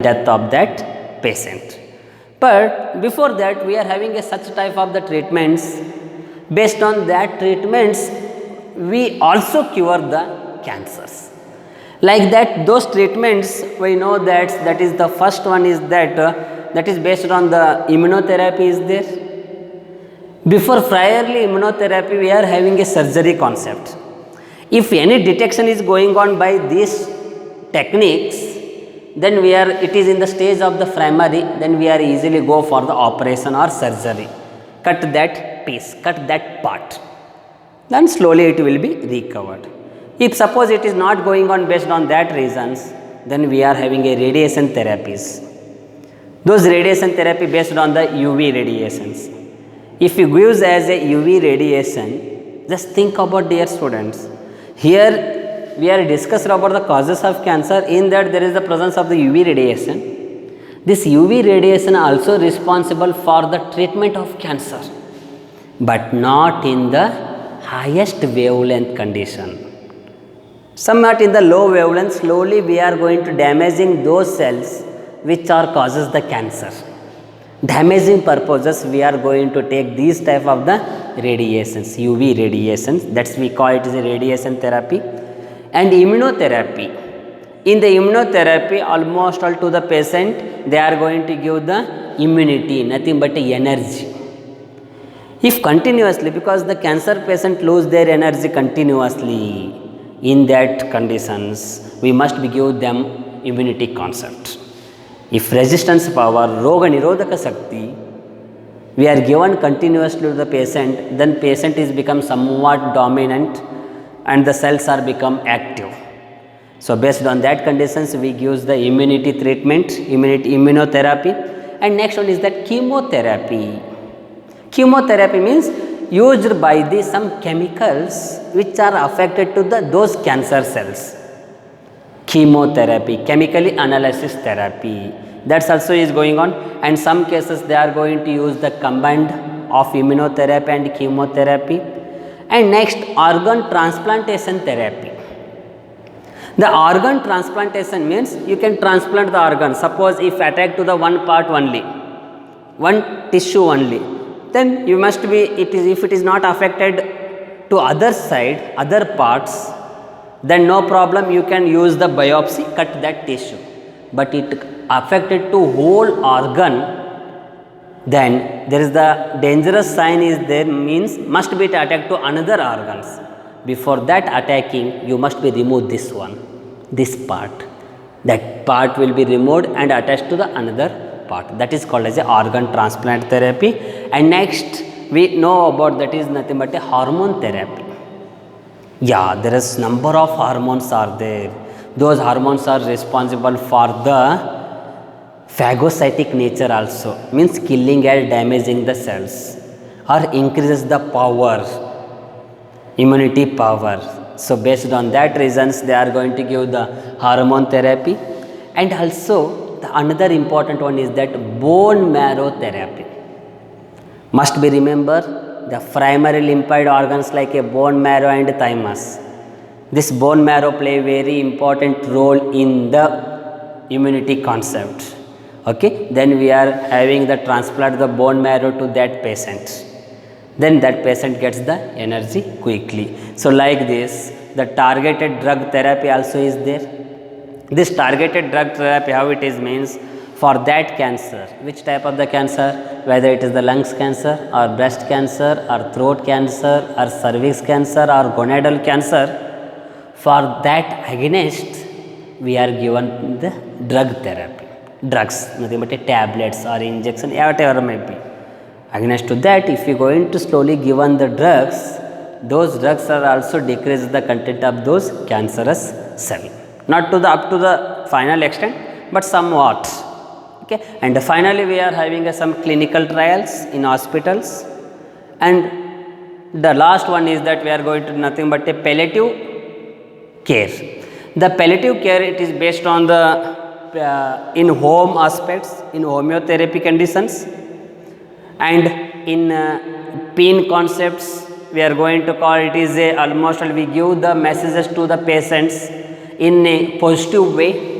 death of that patient. But before that, we are having a such type of the treatments. Based on that treatments, we also cure the cancers. Like that, those treatments we know that is the first one is that is based on the immunotherapy is there. Before priorly immunotherapy, we are having a surgery concept. If any detection is going on by these techniques, then it is in the stage of the primary, then we are easily go for the operation or surgery. Cut that piece, cut that part, then slowly it will be recovered. If suppose it is not going on based on that reasons, then we are having a radiation therapies. Those radiation therapy based on the UV radiations. If you gives as a UV radiation, just think about dear students. Here we are discussing about the causes of cancer. In that there is the presence of the UV radiation. This UV radiation also responsible for the treatment of cancer, but not in the highest wavelength condition. Somewhat in the low wavelength, slowly we are going to damaging those cells which are causes the cancer. Damaging purposes, we are going to take these type of the radiations, UV radiations, that's we call it as a radiation therapy. And immunotherapy. In the immunotherapy, almost all to the patient, they are going to give the immunity, nothing but energy. If continuously, because the cancer patient lose their energy continuously, in that conditions, we must be give them immunity concept. If resistance power, roga nirodhaka shakti, we are given continuously to the patient, then patient is become somewhat dominant and the cells are become active. So based on that conditions, we give the immunity treatment, immunotherapy. And next one is that chemotherapy. Chemotherapy means used by the some chemicals which are affected to those cancer cells. Chemotherapy, chemically analysis therapy, that's also is going on, and some cases they are going to use the combined of immunotherapy and chemotherapy. And next, organ transplantation therapy. The organ transplantation means you can transplant the organ. Suppose if attacked to the one part only, one tissue only, then you must be, if it is not affected to other side, other parts, then no problem, you can use the biopsy, cut that tissue. But it affected to whole organ, then there is the dangerous sign is there, means must be attacked to another organs. Before that attacking, you must be remove this one, this part. That part will be removed and attached to the another part. That is called as a organ transplant therapy. And next we know about that is nothing but a hormone therapy. Yeah, there is number of hormones are there. Those hormones are responsible for the phagocytic nature also, means killing and damaging the cells, or increases the power, immunity power. So based on that reasons, they are going to give the hormone therapy. And also the another important one is that bone marrow therapy. Must be remember the primary lymphoid organs like a bone marrow and thymus. This bone marrow play very important role in the immunity concept. Okay, then we are having the transplant the bone marrow to that patient. Then that patient gets the energy quickly. So like this, the targeted drug therapy also is there. This targeted drug therapy, how it is means, for that cancer, which type of the cancer, whether it is the lungs cancer or breast cancer or throat cancer or cervix cancer or gonadal cancer, for that against we are given the drug therapy, drugs, nothing but tablets or injection, whatever may be. Against to that, if you are going to slowly given the drugs, those drugs are also decrease the content of those cancerous cell, not to the up to the final extent, but somewhat. Okay. And finally we are having some clinical trials in hospitals, and the last one is that we are going to nothing but a palliative care. The palliative care, it is based on the in home aspects, in homeotherapy conditions, and in pain concepts. We are going to call it is a almost we give the messages to the patients in a positive way.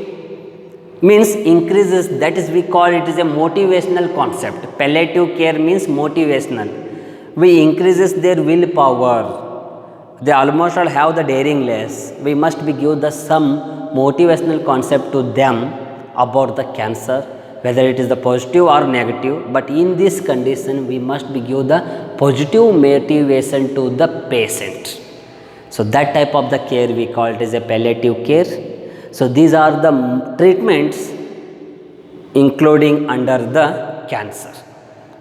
means increases, that is we call it is a motivational concept. Palliative care means motivational. We increases their willpower. They almost all have the daringness. We must be give the some motivational concept to them about the cancer, whether it is the positive or negative, but in this condition we must be give the positive motivation to the patient. So that type of the care we call it as a palliative care. So these are the treatments including under the cancer,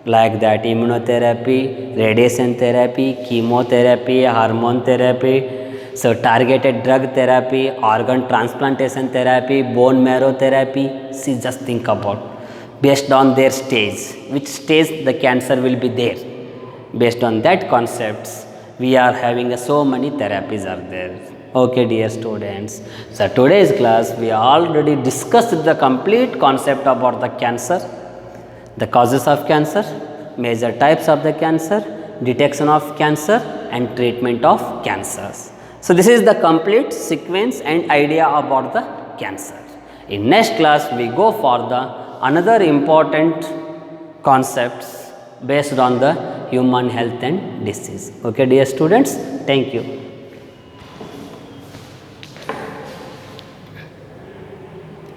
like that immunotherapy, radiation therapy, chemotherapy, hormone therapy, so targeted drug therapy, organ transplantation therapy, bone marrow therapy. See, just think about based on their stage, which stage the cancer will be there. Based on that concepts, we are having so many therapies are there. Okay, dear students, so today's class we already discussed the complete concept about the cancer, the causes of cancer, major types of the cancer, detection of cancer and treatment of cancers. So this is the complete sequence and idea about the cancer. In next class we go for the another important concepts based on the human health and disease. Okay, dear students, thank you.